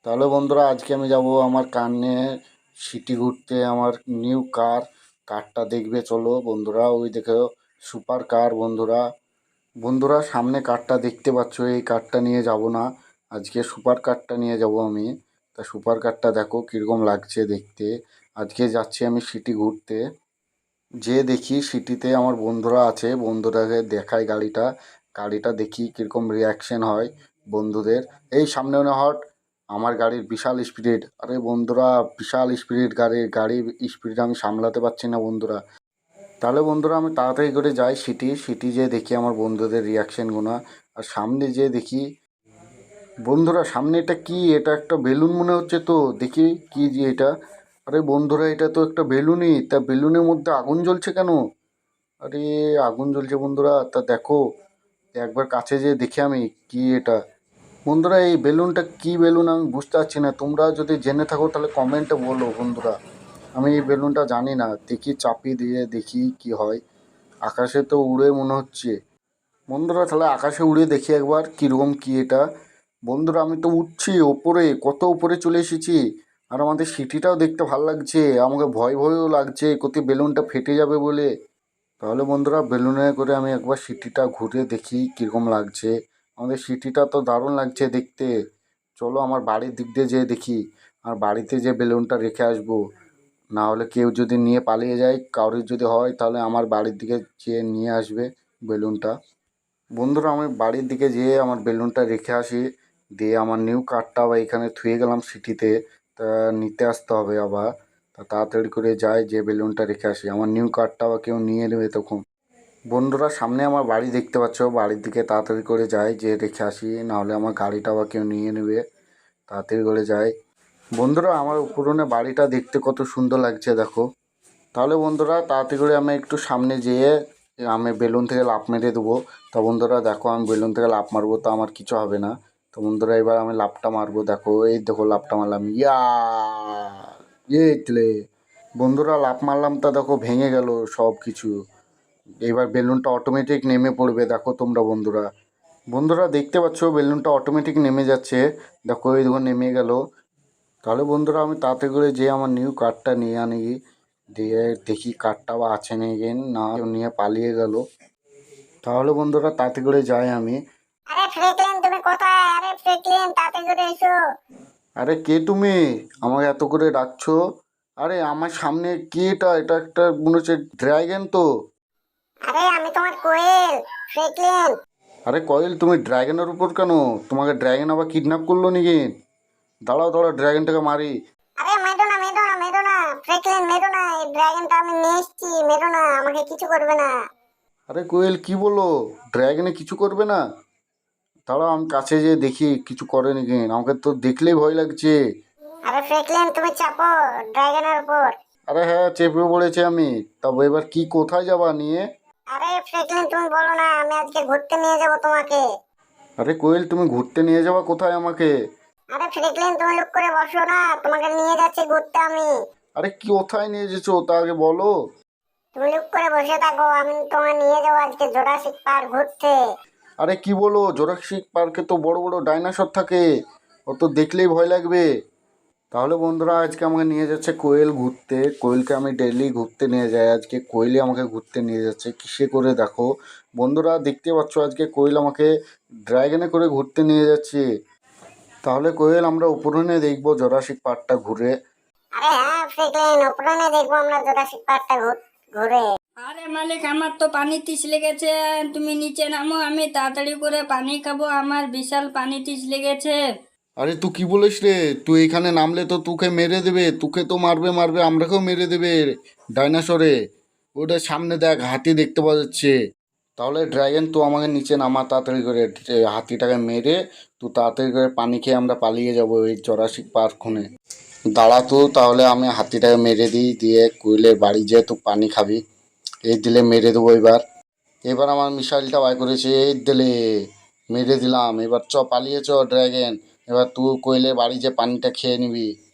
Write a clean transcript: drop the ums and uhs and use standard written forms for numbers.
তাহলে বন্ধুরা আজকে আমি যাব আমার কার নিয়ে সিটি ঘুরতে। আমার নিউ কারটা দেখবে চলো বন্ধুরা। ওই দেখো সুপার কার বন্ধুরা। বন্ধুরা সামনে কারটা দেখতে পাচ্ছ, এই কারটা নিয়ে যাব না, আজকে সুপার কারটা নিয়ে যাব আমি। তা সুপার কারটা দেখো কীরকম লাগছে দেখতে। আজকে যাচ্ছি আমি সিটি ঘুরতে। যে দেখি সিটিতে আমার বন্ধুরা আছে, বন্ধুরাকে দেখাই গাড়িটা। গাড়িটা দেখি কীরকম রিয়াকশন হয় বন্ধুদের। এই সামনে মনে হট, আমার গাড়ির বিশাল স্পিড। আরে বন্ধুরা বিশাল স্পিড গাড়ির স্পিড আমি সামলাতে পারছি না বন্ধুরা। তাহলে বন্ধুরা আমি তাড়াতাড়ি করে যাই সিটি যেয়ে দেখি আমার বন্ধুদের রিয়াকশানগুলো। আর সামনে যেয়ে দেখি বন্ধুরা, সামনে এটা কি? এটা একটা বেলুন মনে হচ্ছে তো, দেখি কি যে এটা। আরে বন্ধুরা এটা তো একটা বেলুনই, তা বেলুনের মধ্যে আগুন জ্বলছে কেন? আরে আগুন জ্বলছে বন্ধুরা, তা দেখো একবার কাছে যেয়ে দেখি আমি কি এটা। বন্ধুরা এই বেলুনটা কি বেলুন আমি বুঝতে পারছি না, তোমরা যদি জেনে থাকো তাহলে কমেন্টে বলো বন্ধুরা। আমি এই বেলুনটা জানি না, দেখি চাপিয়ে দিয়ে দেখি কি হয়। আকাশে তো উড়ে মনে হচ্ছে বন্ধুরা, তাহলে আকাশে উড়ে দেখি একবার কীরকম কি এটা। বন্ধুরা আমি তো উঠছি ওপরে, কত উপরে চলে এসেছি। আর আমাদের সিটিটাও দেখতে ভালো লাগছে, আমাকে ভয় ভয়ও লাগছে কোথায় বেলুনটা ফেটে যাবে বলে। তাহলে বন্ধুরা বেলুনে করে আমি একবার সিটিটা ঘুরে দেখি কীরকম লাগছে। আমাদের সিটিটা তো দারুণ লাগছে দেখতে। চলো আমার বাড়ির দিক দিয়ে যেয়ে দেখি, আর বাড়িতে যে বেলুনটা রেখে আসবো। না হলে কেউ যদি নিয়ে পালিয়ে যায়, কারোর যদি হয়, তাহলে আমার বাড়ির দিকে যেয়ে নিয়ে আসবে বেলুনটা। বন্ধুরা আমি বাড়ির দিকে যেয়ে আমার বেলুনটা রেখে আসি, দিয়ে আমার নিউ কারটা আবার এখানে থুয়ে গেলাম সিটিতে। তা নিতে আসতে হবে আবার। তা তাড়াতাড়ি করে যাই, যে বেলুনটা রেখে আসি, আমার নিউ কারটা আবার কেউ নিয়ে নেবে তখন। বন্ধুরা সামনে আমার বাড়ি দেখতে পাচ্ছ, বাড়ির দিকে তাড়াতাড়ি করে যাই, যে রেখে আসি, নাহলে আমার গাড়িটা আবার কেউ নিয়ে নেবে। তাড়াতাড়ি করে যাই। বন্ধুরা আমার পুরনো বাড়িটা দেখতে কত সুন্দর লাগছে দেখো। তাহলে বন্ধুরা তাড়াতাড়ি করে আমি একটু সামনে যেয়ে আমি বেলুন থেকে লাফ মেরে দেবো। তা বন্ধুরা দেখো আমি বেলুন থেকে লাফ মারবো, তো আমার কিছু হবে না। তো বন্ধুরা এবার আমি লাফটা মারবো, দেখো এই দেখো লাফটা মারলাম, ইয়া ইয়ে বন্ধুরা লাফ মারলাম, তা দেখো ভেঙে গেল সব কিছু। এবার বেলুনটা অটোমেটিক নেমে পড়বে, দেখো তোমরা বন্ধুরা। বন্ধুরা দেখতে পাচ্ছ বেলুনটা অটোমেটিক নেমে যাচ্ছে, দেখো এই দেখো নেমে গেল। তাহলে বন্ধুরা আমি তাড়াতাড়ি করে যে আমার নিউ কারটা নিয়ে আনি, দিয়ে দেখি কারটা বা আছে নাকি, না কেউ নিয়ে পালিয়ে গেল। তাহলে বন্ধুরা তাড়াতাড়ি করে যাই আমি। আরে ফ্রেকলিন, তুমি কোথায়? আরে ফ্রেকলিন, তাড়াতাড়ি করে এসো। আরে কে তুমি? আমাকে এত করে ডাকছো? আরে আমার সামনে কি এটা? এটা একটা মনে হচ্ছে ড্রাগন তো। আরে আমি তোমার কোয়েল, ফ্রেকলিন। আরে কয়েল, তুমি ড্রাগনের উপর কেন? তোমাকে ড্রাগন আবার কিডন্যাপ করলো নাকি? দাঁড়াও দাঁড়াও, ড্রাগনটাকে মারি। আরে মেরো না, মেরো না, মেরো না, ফ্রেকলিন মেরো না, এই ড্রাগনটা আমি নিয়ে এসেছি, মেরো না, আমাকে কিছু করবে না। আরে কোয়েল কি বলো, ড্রাগনে কিছু করবে না? দাঁড়াও আমি কাছে যেয়ে দেখি কিছু করে নাকি, আমাকে তো দেখলেই ভয় লাগছে। আরে ফ্রেকলিন তুমি চাপো ড্রাগনের উপর। আরে হ্যাঁ চেপে পড়েছি আমি। তবে এবার কি, কোথায় যাবা নিয়ে? আরে ফ্রেকলিন তুমি বলো না, আমি আজকে ঘুরতে নিয়ে যাব তোমাকে। আরে কোয়েল তুমি ঘুরতে নিয়ে যাবা কোথায় আমাকে? আরে ফ্রেকলিন তুমি লুক করে বসো না, তোমাকে নিয়ে যাচ্ছি ঘুরতে আমি। আরে কি কোথায় নিয়ে যেছো তা আগে বলো। তুমি লুক করে বসে থাকো, আমি তোমাকে নিয়ে যাবো আজকে জোরাসিক পার্ক ঘুরতে। আরে কি বলো, জোরাসিক পার্কে তো বড় বড় ডাইনোসর থাকে, ও তো দেখলেই ভয় লাগবে। তাহলে বন্ধুরা আজকে আমাকে নিয়ে যাচ্ছে কোয়েল ঘুরতে। কোয়েলকে আমি ডেইলি ঘুরতে নিয়ে যাই, আজকে কোয়েলই আমাকে ঘুরতে নিয়ে যাচ্ছে। কিসে করে দেখো বন্ধুরা, দেখতে পাচ্ছ আজকে কোয়েল আমাকে ড্রাগনে করে ঘুরতে নিয়ে যাচ্ছে। তাহলে কোয়েল আমরা উপরে নিয়ে দেখবো জোরাসিক পার্কটা ঘুরে। আরে হ্যাঁ ফ্রেকলিন, উপরে নিয়ে দেখবো আমরা জোরাসিক পার্কটা ঘুরে। আরে মালিক, আমার তো পানি তৃষ লেগেছে। তুমি নিচে নামো, আমি তাড়াতাড়ি করে পানি খাবো, আমার বিশাল পানি তৃষ লেগেছে। আরে তুই কি বলিস রে? তুই এখানে নামলে তো তোকে মেরে দেবে, তোকে তো মারবে মারবে, আমরাকেও মেরে দেবে ডাইনোসরে। ওটা সামনে দেখ হাতি দেখতে পাওয়া যাচ্ছে। তাহলে ড্রাগন তো আমাকে নিচে নামা তাড়াতাড়ি করে, হাতিটাকে মেরে তুই তাড়াতাড়ি করে পানি খেয়ে আমরা পালিয়ে যাবো এই জরাসিক পার্ক খুনে। দাঁড়া তো, তাহলে আমি হাতিটাকে মেরে দিই, দিয়ে কুইলের বাড়ি যেয়ে তুই পানি খাবি। এই দিলে মেরে দেবো এবার। এবার আমার মিসাইলটা বার করেছে, এই দিলে মেরে দিলাম। এবার চ পালিয়ে চ ড্রাগন, এবার তুই কোয়েলের বাড়ি যে পানিটা খেয়ে নিবি।